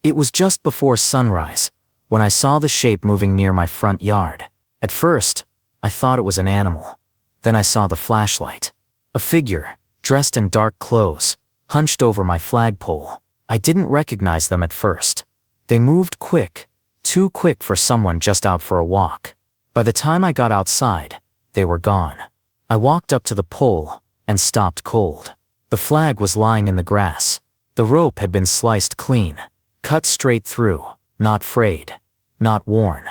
It was just before sunrise, when I saw the shape moving near my front yard. At first, I thought it was an animal. Then I saw the flashlight. A figure, dressed in dark clothes, hunched over my flagpole. I didn't recognize them at first. They moved quick, too quick for someone just out for a walk. By the time I got outside, they were gone. I walked up to the pole and stopped cold. The flag was lying in the grass. The rope had been sliced clean, cut straight through, not frayed, not worn.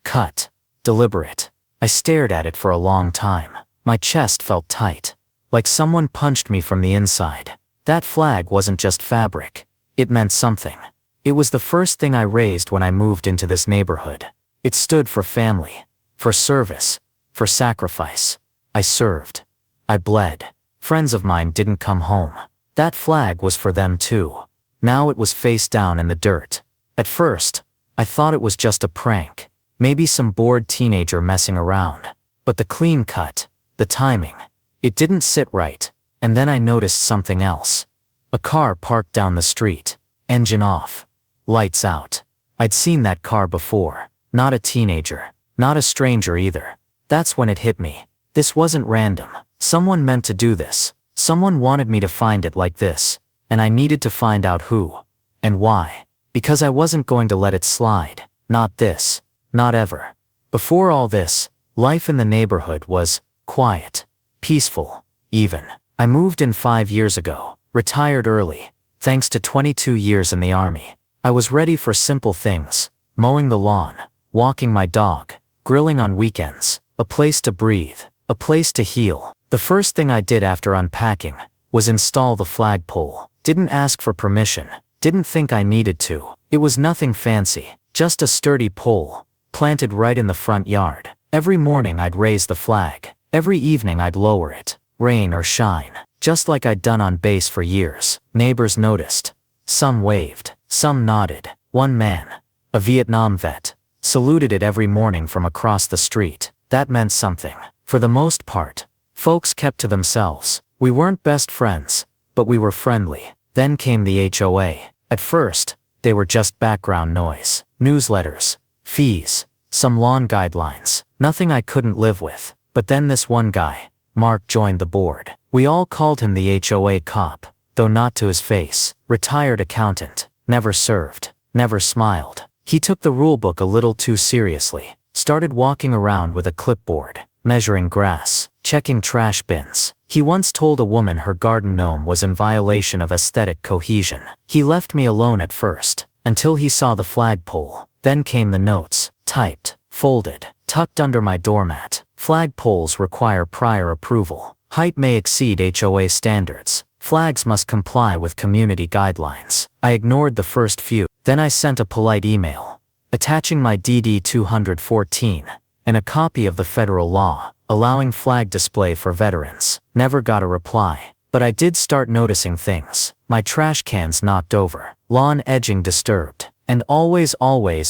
Cut. Deliberate. I stared at it for a long time. My chest felt tight, like someone punched me from the inside. That flag wasn't just fabric. It meant something. It was the first thing I raised when I moved into this neighborhood. It stood for family, for service, for sacrifice. I served. I bled. Friends of mine didn't come home. That flag was for them too. Now it was face down in the dirt. At first, I thought it was just a prank. Maybe some bored teenager messing around. But the clean cut, the timing, it didn't sit right. And then I noticed something else. A car parked down the street. Engine off. Lights out. I'd seen that car before. Not a teenager. Not a stranger either. That's when it hit me. This wasn't random. Someone meant to do this. Someone wanted me to find it like this. And I needed to find out who. And why. Because I wasn't going to let it slide. Not this. Not ever. Before all this, life in the neighborhood was quiet. Peaceful. Even. I moved in 5 years ago. Retired early. Thanks to 22 years in the army. I was ready for simple things. Mowing the lawn. Walking my dog. Grilling on weekends. A place to breathe. A place to heal. The first thing I did after unpacking was install the flagpole. Didn't ask for permission. Didn't think I needed to. It was nothing fancy. Just a sturdy pole, planted right in the front yard. Every morning I'd raise the flag. Every evening I'd lower it. Rain or shine. Just like I'd done on base for years. Neighbors noticed. Some waved. Some nodded. One man, a Vietnam vet, saluted it every morning from across the street. That meant something. For the most part, folks kept to themselves. We weren't best friends, but we were friendly. Then came the HOA. At first, they were just background noise. Newsletters, fees, some lawn guidelines. Nothing I couldn't live with. But then this one guy, Mark, joined the board. We all called him the HOA cop, though not to his face. Retired accountant. Never served. Never smiled. He took the rulebook a little too seriously. Started walking around with a clipboard. Measuring grass, checking trash bins. He once told a woman her garden gnome was in violation of aesthetic cohesion. He left me alone at first, until he saw the flagpole. Then came the notes, typed, folded, tucked under my doormat. Flagpoles require prior approval. Height may exceed HOA standards. Flags must comply with community guidelines. I ignored the first few. Then I sent a polite email, attaching my DD 214. And a copy of the federal law, allowing flag display for veterans. Never got a reply. But I did start noticing things. My trash cans knocked over, lawn edging disturbed, and always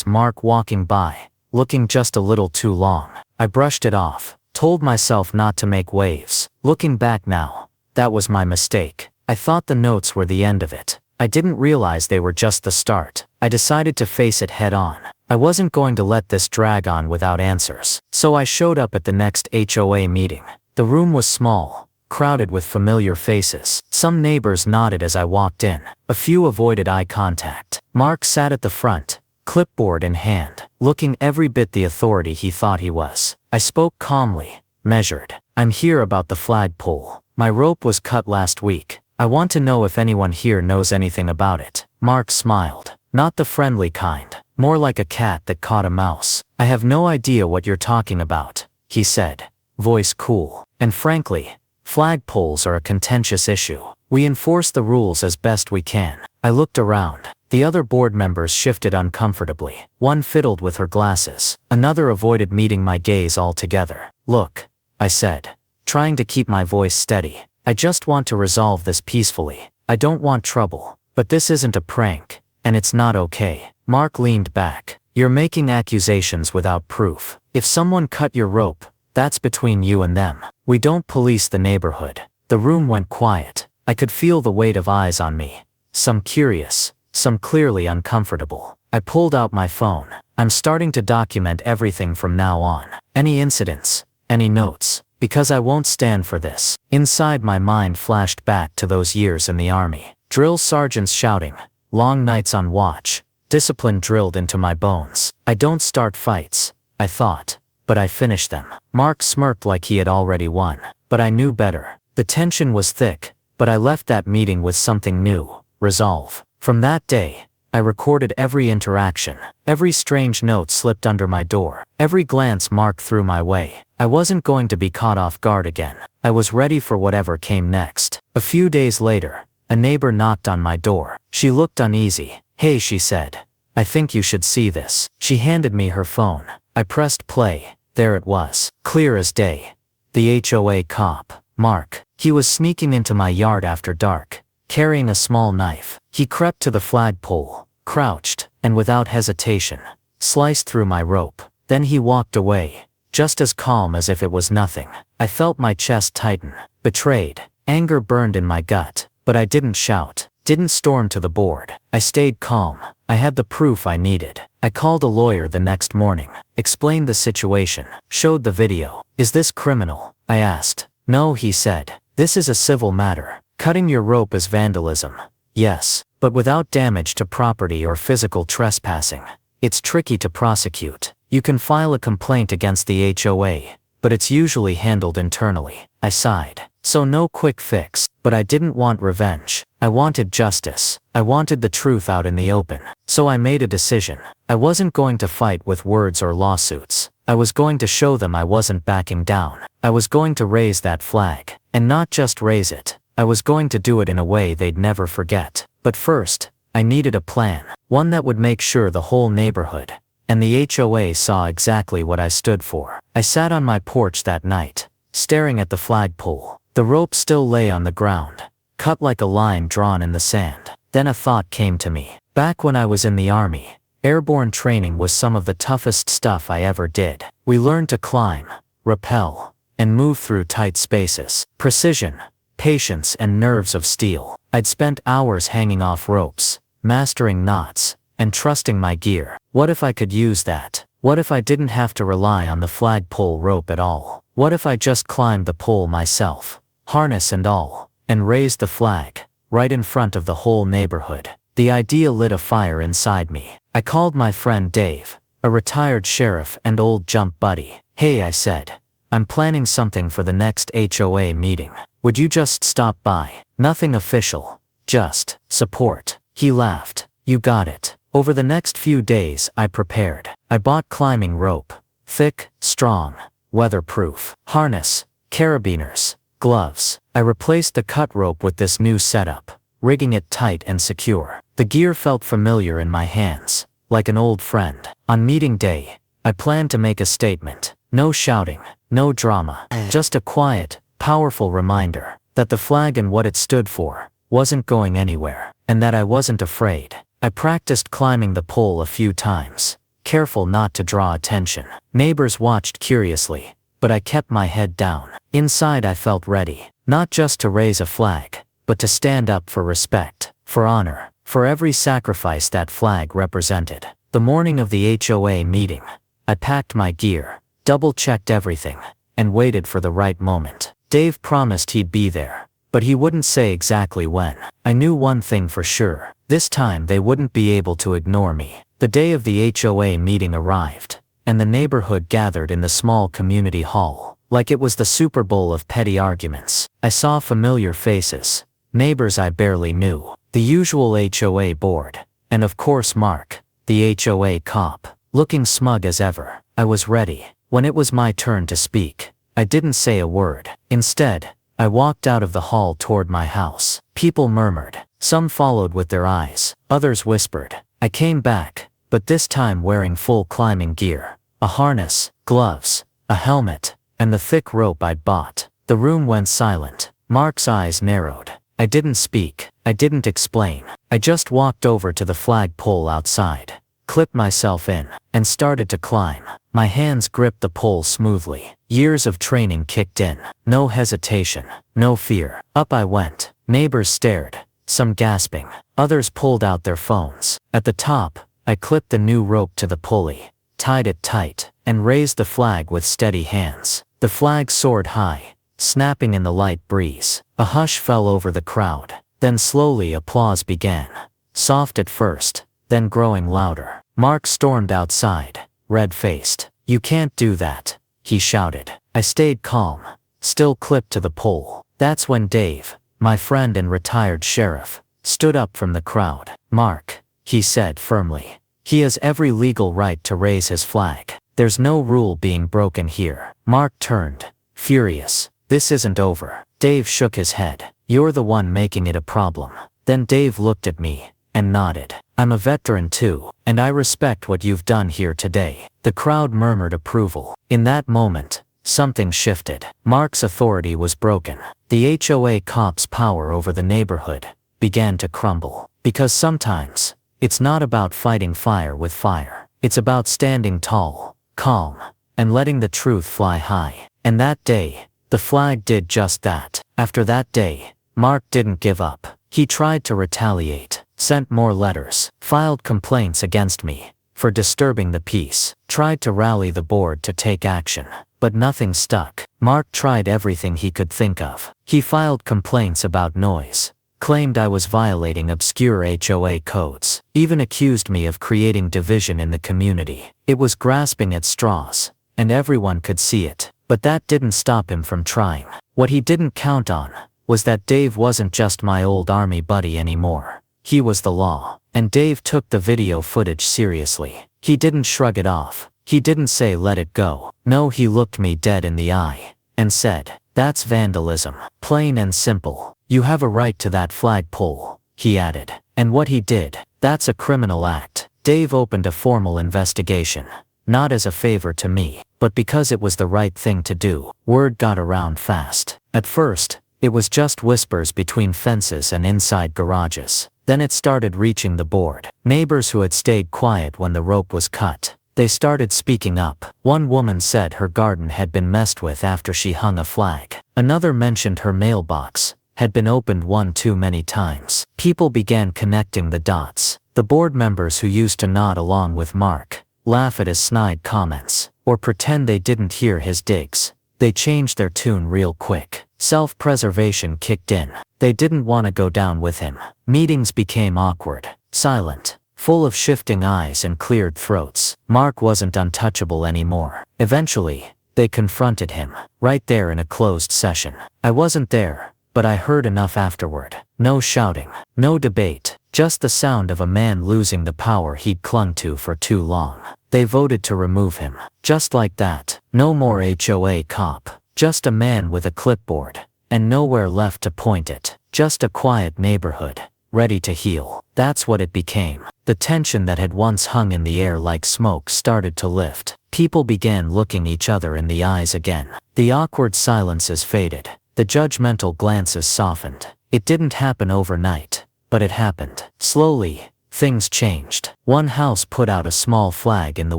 Mark walking by, looking just a little too long. I brushed it off, told myself not to make waves. Looking back now, that was my mistake. I thought the notes were the end of it. I didn't realize they were just the start. I decided to face it head on. I wasn't going to let this drag on without answers. So I showed up at the next HOA meeting. The room was small, crowded with familiar faces. Some neighbors nodded as I walked in. A few avoided eye contact. Mark sat at the front, clipboard in hand, looking every bit the authority he thought he was. I spoke calmly, measured. I'm here about the flagpole. My rope was cut last week. I want to know if anyone here knows anything about it. Mark smiled. Not the friendly kind. More like a cat that caught a mouse. I have no idea what you're talking about, he said, voice cool. And frankly, flagpoles are a contentious issue. We enforce the rules as best we can. I looked around. The other board members shifted uncomfortably. One fiddled with her glasses. Another avoided meeting my gaze altogether. Look, I said, trying to keep my voice steady. I just want to resolve this peacefully. I don't want trouble. But this isn't a prank, and it's not okay. Mark leaned back. You're making accusations without proof. If someone cut your rope, that's between you and them. We don't police the neighborhood. The room went quiet. I could feel the weight of eyes on me. Some curious, some clearly uncomfortable. I pulled out my phone. I'm starting to document everything from now on. Any incidents, any notes, because I won't stand for this. Inside my mind flashed back to those years in the army. Drill sergeants shouting, long nights on watch, discipline drilled into my bones. I don't start fights, I thought, but I finish them. Mark smirked like he had already won, but I knew better. The tension was thick, but I left that meeting with something new, resolve. From that day, I recorded every interaction, every strange note slipped under my door, every glance Mark threw my way. I wasn't going to be caught off guard again. I was ready for whatever came next. A few days later, a neighbor knocked on my door. She looked uneasy. Hey, she said. I think you should see this. She handed me her phone. I pressed play. There it was, clear as day. The HOA cop, Mark. He was sneaking into my yard after dark, carrying a small knife. He crept to the flagpole, crouched, and without hesitation, sliced through my rope. Then he walked away, just as calm as if it was nothing. I felt my chest tighten. Betrayed. Anger burned in my gut, but I didn't shout, didn't storm to the board. I stayed calm. I had the proof I needed. I called a lawyer the next morning, explained the situation, showed the video. Is this criminal? I asked. No, he said. This is a civil matter. Cutting your rope is vandalism. Yes, but without damage to property or physical trespassing. It's tricky to prosecute. You can file a complaint against the HOA, but it's usually handled internally. I sighed. So no quick fix, but I didn't want revenge. I wanted justice. I wanted the truth out in the open. So I made a decision. I wasn't going to fight with words or lawsuits. I was going to show them I wasn't backing down. I was going to raise that flag. And not just raise it. I was going to do it in a way they'd never forget. But first, I needed a plan. One that would make sure the whole neighborhood and the HOA saw exactly what I stood for. I sat on my porch that night, staring at the flagpole. The rope still lay on the ground, cut like a line drawn in the sand. Then a thought came to me. Back when I was in the army, airborne training was some of the toughest stuff I ever did. We learned to climb, rappel, and move through tight spaces. Precision, patience, and nerves of steel. I'd spent hours hanging off ropes, mastering knots, and trusting my gear. What if I could use that? What if I didn't have to rely on the flagpole rope at all? What if I just climbed the pole myself, harness and all, and raised the flag, right in front of the whole neighborhood? The idea lit a fire inside me. I called my friend Dave, a retired sheriff and old jump buddy. Hey, I said, I'm planning something for the next HOA meeting. Would you just stop by? Nothing official, just support. He laughed. You got it. Over the next few days, I prepared. I bought climbing rope, thick, strong, weatherproof, harness, carabiners, gloves. I replaced the cut rope with this new setup, rigging it tight and secure. The gear felt familiar in my hands, like an old friend. On meeting day, I planned to make a statement. No shouting, no drama, just a quiet, powerful reminder that the flag and what it stood for wasn't going anywhere, and that I wasn't afraid. I practiced climbing the pole a few times, careful not to draw attention. Neighbors watched curiously, but I kept my head down. Inside I felt ready, not just to raise a flag, but to stand up for respect, for honor, for every sacrifice that flag represented. The morning of the HOA meeting, I packed my gear, double-checked everything, and waited for the right moment. Dave promised he'd be there, but he wouldn't say exactly when. I knew one thing for sure. This time they wouldn't be able to ignore me. The day of the HOA meeting arrived, and the neighborhood gathered in the small community hall, like it was the Super Bowl of petty arguments. I saw familiar faces, neighbors I barely knew, the usual HOA board, and of course Mark, the HOA cop, looking smug as ever. I was ready. When it was my turn to speak, I didn't say a word. Instead, I walked out of the hall toward my house. People murmured. Some followed with their eyes. Others whispered. I came back, but this time wearing full climbing gear. A harness, gloves, a helmet, and the thick rope I'd bought. The room went silent. Mark's eyes narrowed. I didn't speak. I didn't explain. I just walked over to the flagpole outside, clipped myself in, and started to climb. My hands gripped the pole smoothly. Years of training kicked in. No hesitation, no fear. Up I went. Neighbors stared. some gasping. Others pulled out their phones. At the top, I clipped the new rope to the pulley, tied it tight, and raised the flag with steady hands. The flag soared high, snapping in the light breeze. A hush fell over the crowd. Then slowly applause began. Soft at first, then growing louder. Mark stormed outside, red-faced. "You can't do that," he shouted. I stayed calm, still clipped to the pole. That's when Dave, my friend and retired sheriff, stood up from the crowd. "Mark," he said firmly. "He has every legal right to raise his flag. There's no rule being broken here." Mark turned, furious. "This isn't over." Dave shook his head. "You're the one making it a problem." Then Dave looked at me and nodded. "I'm a veteran too, and I respect what you've done here today." The crowd murmured approval. In that moment, something shifted. Mark's authority was broken. The HOA cops' power over the neighborhood began to crumble. Because sometimes, it's not about fighting fire with fire. It's about standing tall, calm, and letting the truth fly high. And that day, the flag did just that. After that day, Mark didn't give up. He tried to retaliate, sent more letters, filed complaints against me for disturbing the peace, tried to rally the board to take action. But nothing stuck. Mark tried everything he could think of. He filed complaints about noise, claimed I was violating obscure HOA codes, even accused me of creating division in the community. It was grasping at straws, and everyone could see it. But that didn't stop him from trying. What he didn't count on was that Dave wasn't just my old army buddy anymore. He was the law. And Dave took the video footage seriously. He didn't shrug it off. He didn't say let it go. No, he looked me dead in the eye and said, "That's vandalism. Plain and simple. You have a right to that flagpole," he added. And what he did, that's a criminal act. Dave opened a formal investigation. Not as a favor to me, but because it was the right thing to do. Word got around fast. At first, it was just whispers between fences and inside garages. Then it started reaching the board. Neighbors who had stayed quiet when the rope was cut, they started speaking up. One woman said her garden had been messed with after she hung a flag. Another mentioned her mailbox had been opened one too many times. People began connecting the dots. The board members who used to nod along with Mark, laugh at his snide comments, or pretend they didn't hear his digs, they changed their tune real quick. Self-preservation kicked in. They didn't want to go down with him. Meetings became awkward, silent, full of shifting eyes and cleared throats. Mark wasn't untouchable anymore. Eventually, they confronted him, right there in a closed session. I wasn't there, but I heard enough afterward. No shouting, no debate, just the sound of a man losing the power he'd clung to for too long. They voted to remove him. Just like that. No more HOA cop. Just a man with a clipboard, and nowhere left to point it. Just a quiet neighborhood, ready to heal. That's what it became. The tension that had once hung in the air like smoke started to lift. People began looking each other in the eyes again. The awkward silences faded. The judgmental glances softened. It didn't happen overnight, but it happened. Slowly, things changed. One house put out a small flag in the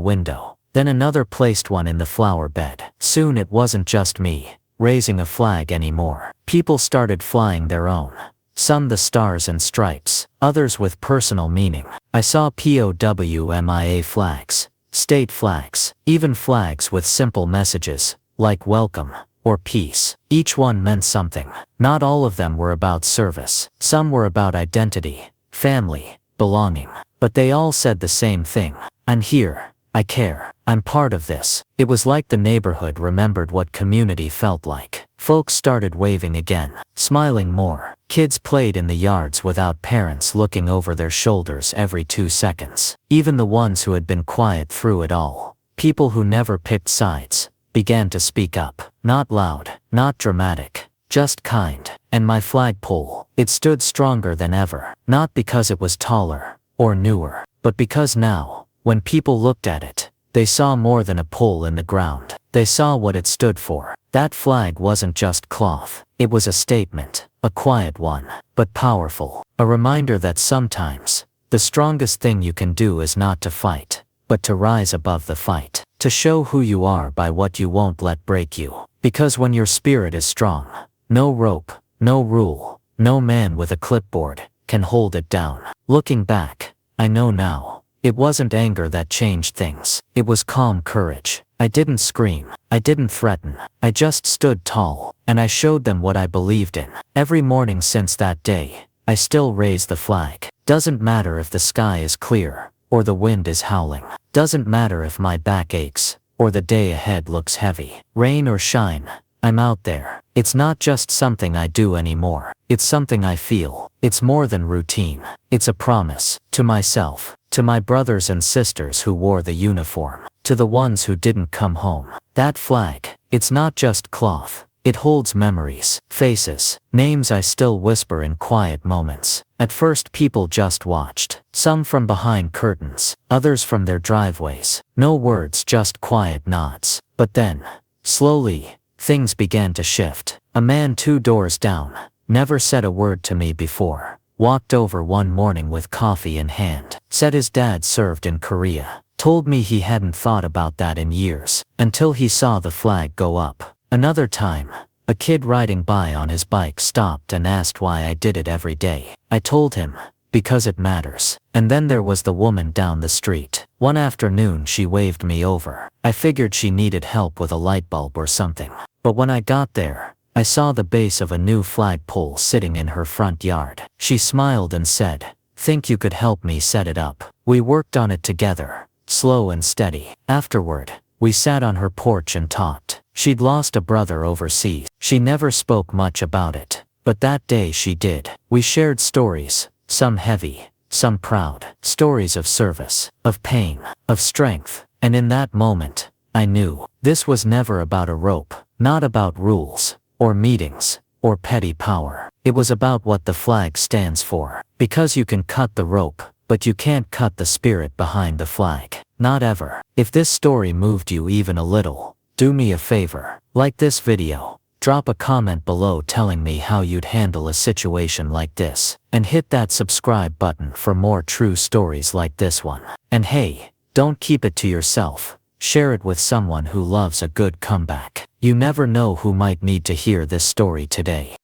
window. Then another placed one in the flower bed. Soon it wasn't just me raising a flag anymore. People started flying their own. Some the stars and stripes, others with personal meaning. I saw POWMIA flags, state flags, even flags with simple messages, like welcome or peace. Each one meant something. Not all of them were about service. Some were about identity, family, belonging. But they all said the same thing. I'm here. I care. I'm part of this. It was like the neighborhood remembered what community felt like. Folks started waving again, smiling more. Kids played in the yards without parents looking over their shoulders every 2 seconds. Even the ones who had been quiet through it all, people who never picked sides, began to speak up. Not loud, not dramatic, just kind. And my flagpole, it stood stronger than ever. Not because it was taller or newer, but because now, when people looked at it, they saw more than a pole in the ground. They saw what it stood for. That flag wasn't just cloth. It was a statement, a quiet one, but powerful. A reminder that sometimes, the strongest thing you can do is not to fight, but to rise above the fight. To show who you are by what you won't let break you. Because when your spirit is strong, no rope, no rule, no man with a clipboard can hold it down. Looking back, I know now. It wasn't anger that changed things. It was calm courage. I didn't scream. I didn't threaten. I just stood tall, and I showed them what I believed in. Every morning since that day, I still raise the flag. Doesn't matter if the sky is clear, or the wind is howling. Doesn't matter if my back aches, or the day ahead looks heavy. Rain or shine, I'm out there. It's not just something I do anymore. It's something I feel. It's more than routine. It's a promise. To myself. To my brothers and sisters who wore the uniform. To the ones who didn't come home. That flag, it's not just cloth. It holds memories, faces, names I still whisper in quiet moments. At first people just watched. Some from behind curtains, others from their driveways. No words, just quiet nods. But then, slowly, things began to shift. A man 2 doors down, never said a word to me before, walked over one morning with coffee in hand, said his dad served in Korea, told me he hadn't thought about that in years, until he saw the flag go up. Another time, a kid riding by on his bike stopped and asked why I did it every day. I told him, because it matters. And then there was the woman down the street. One afternoon she waved me over. I figured she needed help with a light bulb or something. But when I got there, I saw the base of a new flagpole sitting in her front yard. She smiled and said, "Think you could help me set it up?" We worked on it together, slow and steady. Afterward, we sat on her porch and talked. She'd lost a brother overseas. She never spoke much about it, but that day she did. We shared stories, some heavy, some proud. Stories of service, of pain, of strength. And in that moment, I knew this was never about a rope, not about rules, or meetings, or petty power. It was about what the flag stands for. Because you can cut the rope, but you can't cut the spirit behind the flag. Not ever. If this story moved you even a little, do me a favor. Like this video. Drop a comment below telling me how you'd handle a situation like this. And hit that subscribe button for more true stories like this one. And hey, don't keep it to yourself. Share it with someone who loves a good comeback. You never know who might need to hear this story today.